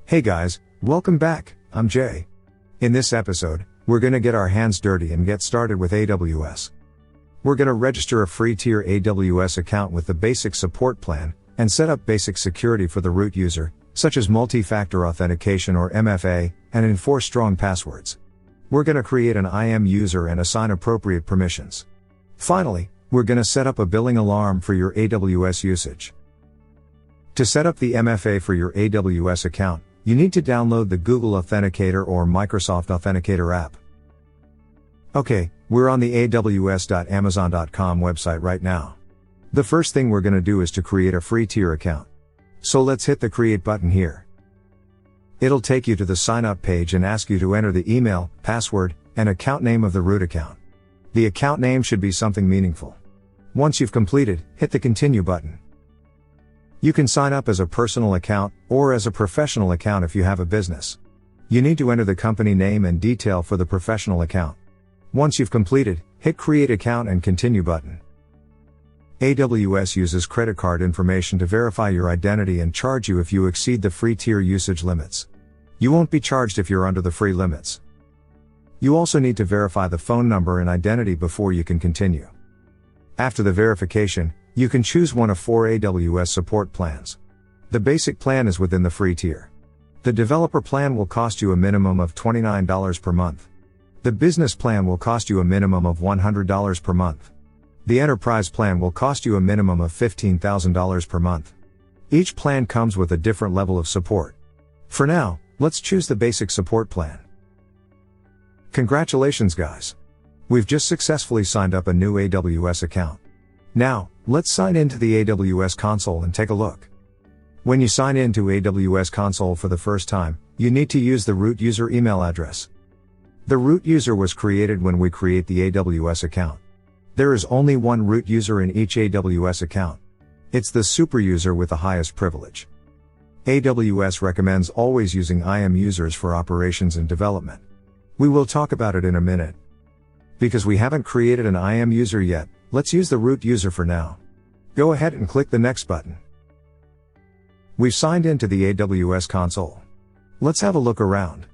Hey guys, welcome back, I'm Jay. In this episode, we're gonna get our hands dirty and get started with AWS. We're gonna register a free tier AWS account with the basic support plan, and set up basic security for the root user, such as multi-factor authentication or MFA, and enforce strong passwords. We're gonna create an IAM user and assign appropriate permissions. Finally, we're gonna set up a billing alarm for your AWS usage. To set up the MFA for your AWS account, you need to download the Google Authenticator or Microsoft Authenticator app. Okay, we're on the aws.amazon.com website right now. The first thing we're gonna do is to create a free tier account. So let's hit the create button here. It'll take you to the sign up page and ask you to enter the email, password, and account name of the root account. The account name should be something meaningful. Once you've completed, hit the continue button. You can sign up as a personal account, or as a professional account if you have a business. You need to enter the company name and detail for the professional account. Once you've completed, hit create account and continue button. AWS uses credit card information to verify your identity and charge you if you exceed the free tier usage limits. You won't be charged if you're under the free limits. You also need to verify the phone number and identity before you can continue. After the verification, you can choose one of 4 AWS support plans. The basic plan is within the free tier. The developer plan will cost you a minimum of $29 per month. The business plan will cost you a minimum of $100 per month. The enterprise plan will cost you a minimum of $15,000 per month. Each plan comes with a different level of support. For now, let's choose the basic support plan. Congratulations guys! We've just successfully signed up a new AWS account. Now, let's sign into the AWS Console and take a look. When you sign into AWS Console for the first time, you need to use the root user email address. The root user was created when we create the AWS account. There is only one root user in each AWS account. It's the super user with the highest privilege. AWS recommends always using IAM users for operations and development. We will talk about it in a minute. Because we haven't created an IAM user yet, let's use the root user for now. Go ahead and click the next button. We've signed into the AWS console. Let's have a look around.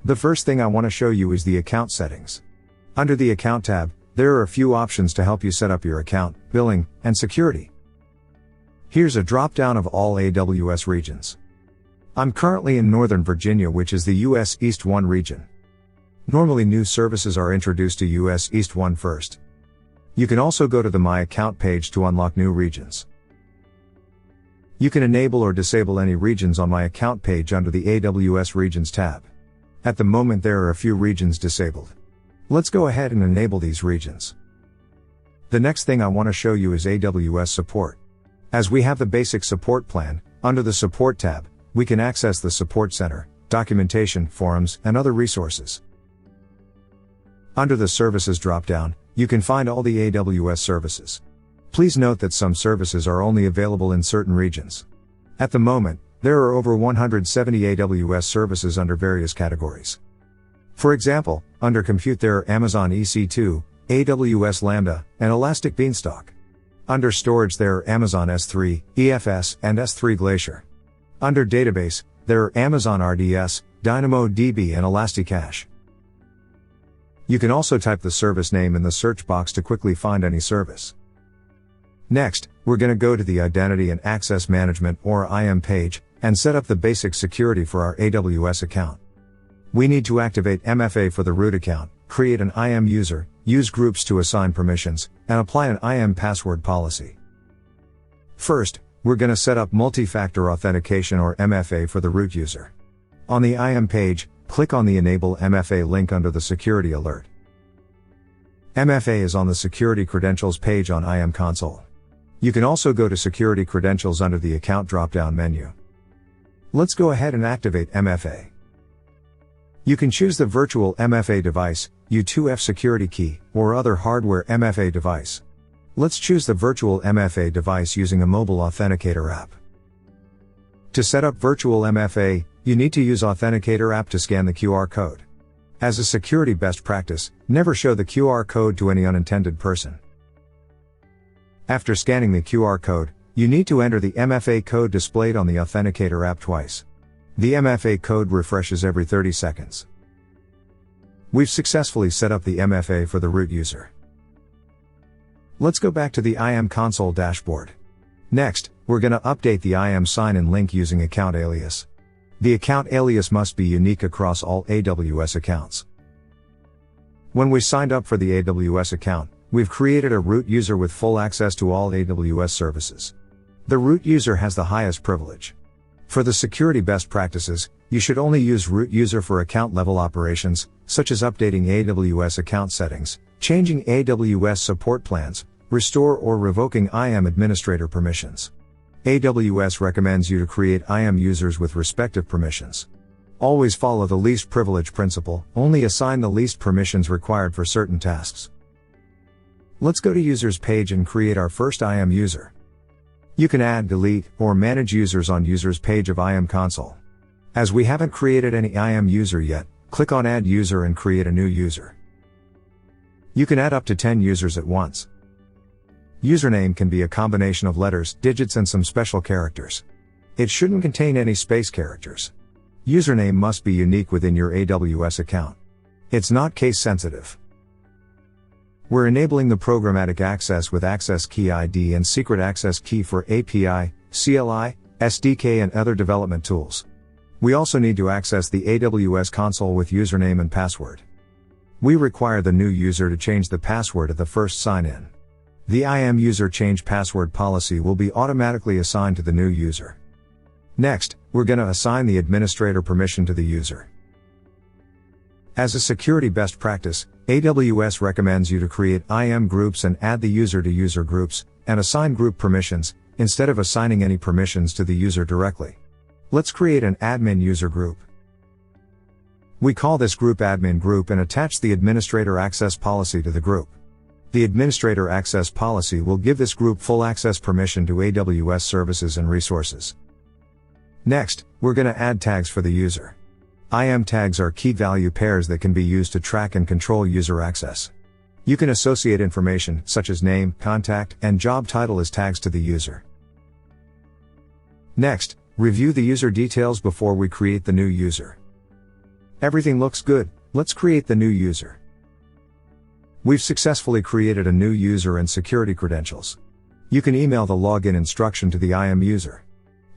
The first thing I want to show you is the account settings. Under the account tab, there are a few options to help you set up your account, billing, and security. Here's a drop-down of all AWS regions. I'm currently in Northern Virginia, which is the US East 1 region. Normally new services are introduced to US East 1 first. You can also go to the My Account page to unlock new regions. You can enable or disable any regions on My Account page under the AWS Regions tab. At the moment there are a few regions disabled. Let's go ahead and enable these regions. The next thing I want to show you is AWS support. As we have the basic support plan, under the support tab, we can access the support center, documentation, forums, and other resources. Under the services dropdown, you can find all the AWS services. Please note that some services are only available in certain regions. At the moment, there are over 170 AWS services under various categories. For example, under compute there are Amazon EC2, AWS Lambda, and Elastic Beanstalk. Under storage there are Amazon S3, EFS, and S3 Glacier. Under database, there are Amazon RDS, DynamoDB, and Elasticache. You can also type the service name in the search box to quickly find any service. Next, we're going to go to the Identity and Access Management or IAM page, and set up the basic security for our AWS account. We need to activate MFA for the root account, create an IAM user, use groups to assign permissions, and apply an IAM password policy. First, we're going to set up Multi-Factor Authentication or MFA for the root user. On the IAM page, click on the Enable MFA link under the Security Alert. MFA is on the Security Credentials page on IAM Console. You can also go to Security Credentials under the Account drop-down menu. Let's go ahead and activate MFA. You can choose the virtual MFA device, U2F security key, or other hardware MFA device. Let's choose the virtual MFA device using a mobile authenticator app. To set up virtual MFA, you need to use Authenticator app to scan the QR code. As a security best practice, never show the QR code to any unintended person. After scanning the QR code, You need to enter the MFA code displayed on the Authenticator app twice. The MFA code refreshes every 30 seconds. We've successfully set up the MFA for the root user. Let's go back to the IAM Console dashboard. Next, we're going to update the IAM sign-in link using account alias. The account alias must be unique across all AWS accounts. When we signed up for the AWS account, we've created a root user with full access to all AWS services. The root user has the highest privilege. For the security best practices, you should only use root user for account-level operations, such as updating AWS account settings, changing AWS support plans, restore or revoking IAM administrator permissions. AWS recommends you to create IAM users with respective permissions. Always follow the least privilege principle, only assign the least permissions required for certain tasks. Let's go to Users page and create our first IAM user. You can add, delete, or manage users on Users page of IAM Console. As we haven't created any IAM user yet, click on Add User and create a new user. You can add up to 10 users at once. Username can be a combination of letters, digits and some special characters. It shouldn't contain any space characters. Username must be unique within your AWS account. It's not case sensitive. We're enabling the programmatic access with access key ID and secret access key for API, CLI, SDK and other development tools. We also need to access the AWS console with username and password. We require the new user to change the password at the first sign-in. The IAM user change password policy will be automatically assigned to the new user. Next, we're going to assign the administrator permission to the user. As a security best practice, AWS recommends you to create IAM groups and add the user to user groups, and assign group permissions, instead of assigning any permissions to the user directly. Let's create an admin user group. We call this group admin group and attach the administrator access policy to the group. The administrator access policy will give this group full access permission to AWS services and resources. Next, we're going to add tags for the user. IAM tags are key value pairs that can be used to track and control user access. You can associate information, such as name, contact, and job title as tags to the user. Next, review the user details before we create the new user. Everything looks good, let's create the new user. We've successfully created a new user and security credentials. You can email the login instruction to the IAM user.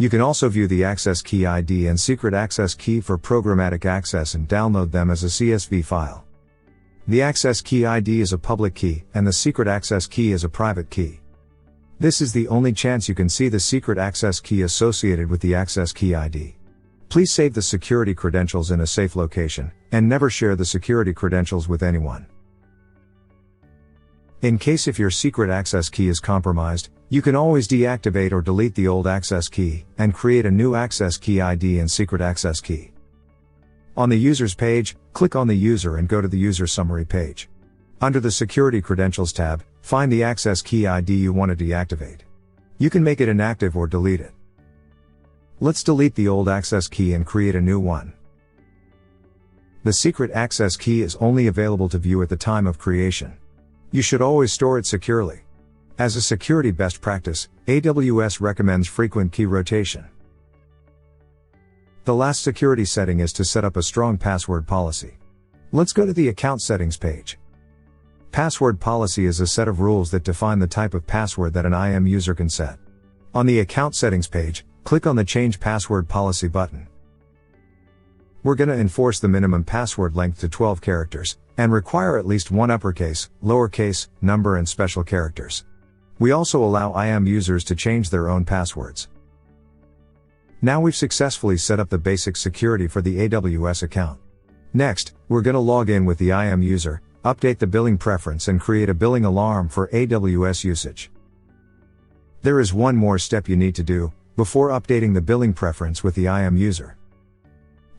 You can also view the access key ID and secret access key for programmatic access and download them as a CSV file. The access key ID is a public key, and the secret access key is a private key. This is the only chance you can see the secret access key associated with the access key ID. Please save the security credentials in a safe location, and never share the security credentials with anyone. In case if your secret access key is compromised, you can always deactivate or delete the old access key, and create a new access key ID and secret access key. On the Users page, click on the user and go to the User Summary page. Under the Security Credentials tab, find the access key ID you want to deactivate. You can make it inactive or delete it. Let's delete the old access key and create a new one. The secret access key is only available to view at the time of creation. You should always store it securely. As a security best practice, AWS recommends frequent key rotation. The last security setting is to set up a strong password policy. Let's go to the Account Settings page. Password policy is a set of rules that define the type of password that an IAM user can set. On the Account Settings page, click on the Change Password Policy button. We're going to enforce the minimum password length to 12 characters, and require at least one uppercase, lowercase, number and special characters. We also allow IAM users to change their own passwords. Now we've successfully set up the basic security for the AWS account. Next, we're going to log in with the IAM user, update the billing preference and create a billing alarm for AWS usage. There is one more step you need to do, before updating the billing preference with the IAM user.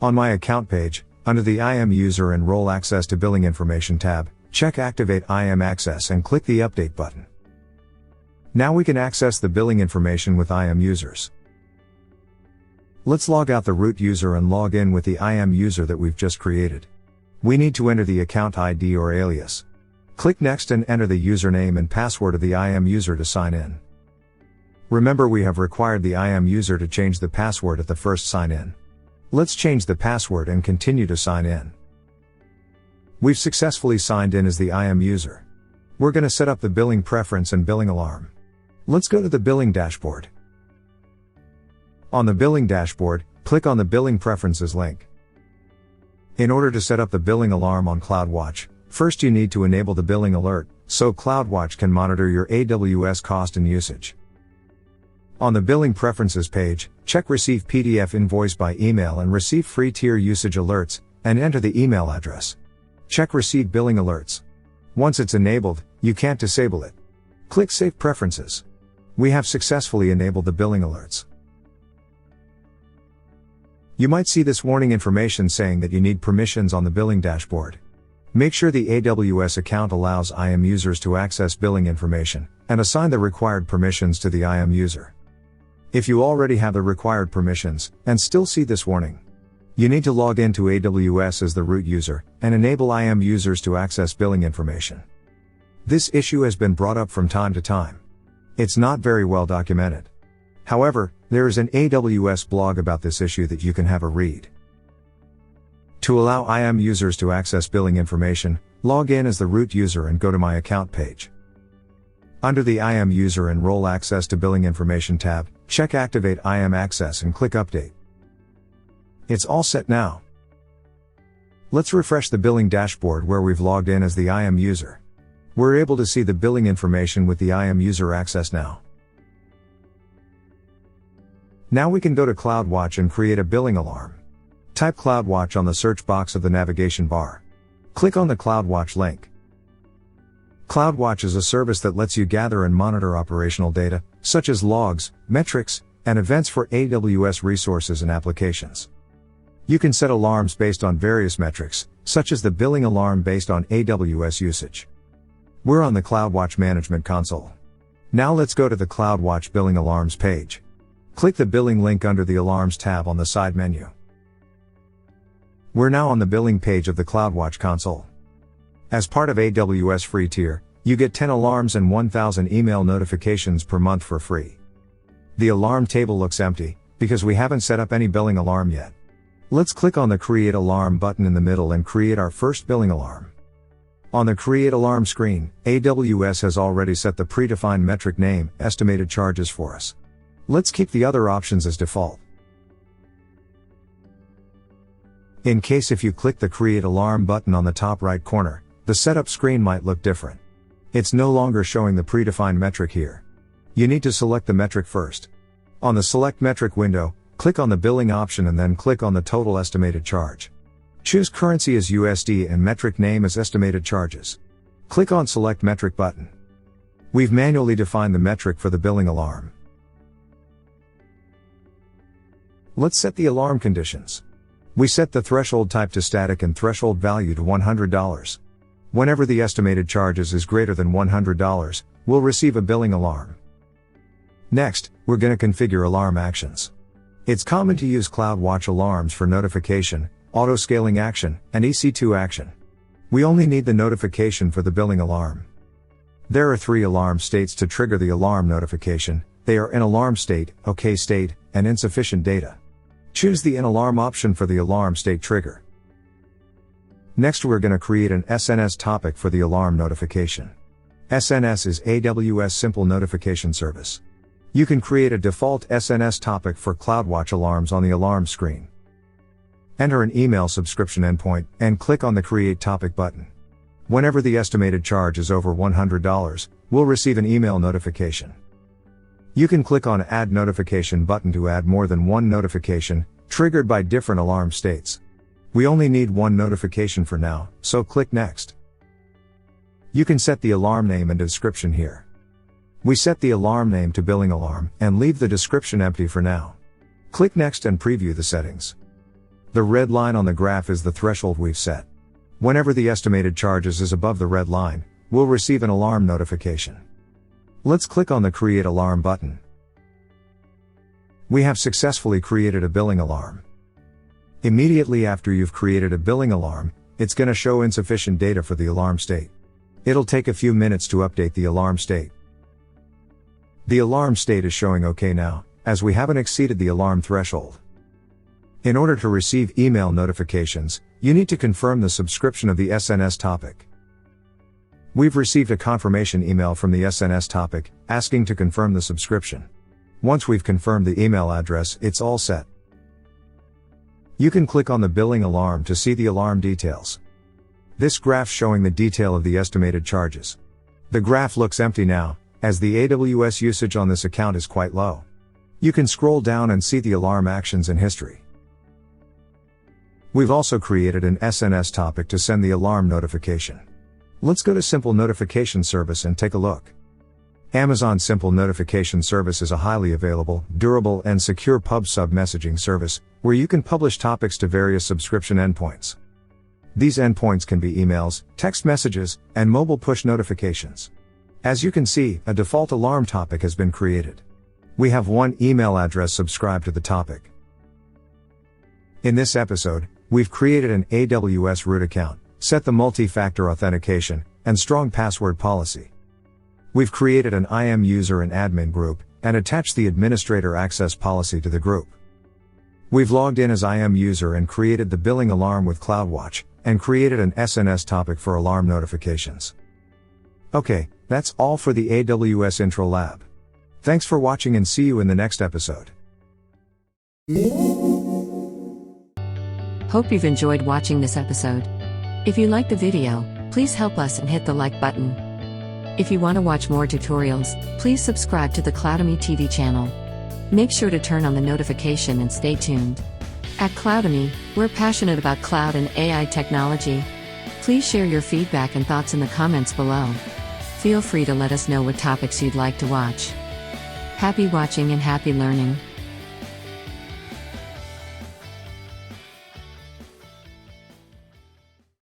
On my account page, under the IAM user and role access to billing information tab, check Activate IAM access and click the Update button. Now we can access the billing information with IAM users. Let's log out the root user and log in with the IAM user that we've just created. We need to enter the account ID or alias. Click Next and enter the username and password of the IAM user to sign in. Remember, we have required the IAM user to change the password at the first sign-in. Let's change the password and continue to sign in. We've successfully signed in as the IAM user. We're going to set up the billing preference and billing alarm. Let's go to the billing dashboard. On the billing dashboard, click on the billing preferences link. In order to set up the billing alarm on CloudWatch, first you need to enable the billing alert, so CloudWatch can monitor your AWS cost and usage. On the billing preferences page, check receive PDF invoice by email and receive free tier usage alerts, and enter the email address. Check receive billing alerts. Once it's enabled, you can't disable it. Click Save Preferences. We have successfully enabled the billing alerts. You might see this warning information saying that you need permissions on the billing dashboard. Make sure the AWS account allows IAM users to access billing information, and assign the required permissions to the IAM user. If you already have the required permissions, and still see this warning, you need to log into AWS as the root user, and enable IAM users to access billing information. This issue has been brought up from time to time. It's not very well documented. However, there is an AWS blog about this issue that you can have a read. To allow IAM users to access billing information, log in as the root user and go to My Account page. Under the IAM User and Role Access to Billing Information tab, check Activate IAM Access and click Update. It's all set now. Let's refresh the billing dashboard where we've logged in as the IAM user. We're able to see the billing information with the IAM user access now. Now we can go to CloudWatch and create a billing alarm. Type CloudWatch on the search box of the navigation bar. Click on the CloudWatch link. CloudWatch is a service that lets you gather and monitor operational data, such as logs, metrics, and events for AWS resources and applications. You can set alarms based on various metrics, such as the billing alarm based on AWS usage. We're on the CloudWatch Management Console. Now let's go to the CloudWatch Billing Alarms page. Click the billing link under the Alarms tab on the side menu. We're now on the billing page of the CloudWatch console. As part of AWS free tier, you get 10 alarms and 1,000 email notifications per month for free. The alarm table looks empty, because we haven't set up any billing alarm yet. Let's click on the Create Alarm button in the middle and create our first billing alarm. On the Create Alarm screen, AWS has already set the predefined metric name, estimated charges for us. Let's keep the other options as default. In case if you click the Create Alarm button on the top right corner, the setup screen might look different. It's no longer showing the predefined metric here. You need to select the metric first. On the Select Metric window, click on the Billing option and then click on the Total Estimated Charge. Choose currency as USD and metric name as Estimated Charges. Click on Select Metric button. We've manually defined the metric for the billing alarm. Let's set the alarm conditions. We set the threshold type to static and threshold value to $100. Whenever the estimated charges is greater than $100, we'll receive a billing alarm. Next, we're going to configure alarm actions. It's common to use CloudWatch alarms for notification, auto-scaling action, and EC2 action. We only need the notification for the billing alarm. There are 3 alarm states to trigger the alarm notification. They are in alarm state, OK state, and insufficient data. Choose the in alarm option for the alarm state trigger. Next, we're going to create an SNS topic for the alarm notification. SNS is AWS Simple Notification Service. You can create a default SNS topic for CloudWatch alarms on the alarm screen. Enter an email subscription endpoint, and click on the Create Topic button. Whenever the estimated charge is over $100, we'll receive an email notification. You can click on Add Notification button to add more than one notification, triggered by different alarm states. We only need one notification for now, so click Next. You can set the alarm name and description here. We set the alarm name to Billing Alarm, and leave the description empty for now. Click Next and preview the settings. The red line on the graph is the threshold we've set. Whenever the estimated charges is above the red line, we'll receive an alarm notification. Let's click on the Create Alarm button. We have successfully created a billing alarm. Immediately after you've created a billing alarm, it's going to show insufficient data for the alarm state. It'll take a few minutes to update the alarm state. The alarm state is showing OK now, as we haven't exceeded the alarm threshold. In order to receive email notifications, you need to confirm the subscription of the SNS topic. We've received a confirmation email from the SNS topic, asking to confirm the subscription. Once we've confirmed the email address, it's all set. You can click on the billing alarm to see the alarm details. This graph showing the detail of the estimated charges. The graph looks empty now, as the AWS usage on this account is quite low. You can scroll down and see the alarm actions and history. We've also created an SNS topic to send the alarm notification. Let's go to Simple Notification Service and take a look. Amazon Simple Notification Service is a highly available, durable, and secure pub/sub messaging service, where you can publish topics to various subscription endpoints. These endpoints can be emails, text messages, and mobile push notifications. As you can see, a default alarm topic has been created. We have one email address subscribed to the topic. In this episode, we've created an AWS root account, set the multi-factor authentication, and strong password policy. We've created an IAM user and admin group, and attached the administrator access policy to the group. We've logged in as IAM user and created the billing alarm with CloudWatch, and created an SNS topic for alarm notifications. Okay, that's all for the AWS Intro Lab. Thanks for watching and see you in the next episode. Hope you've enjoyed watching this episode. If you liked the video, please help us and hit the like button. If you want to watch more tutorials, please subscribe to the Cloudemy TV channel. Make sure to turn on the notification and stay tuned. At Cloudemy, we're passionate about cloud and AI technology. Please share your feedback and thoughts in the comments below. Feel free to let us know what topics you'd like to watch. Happy watching and happy learning.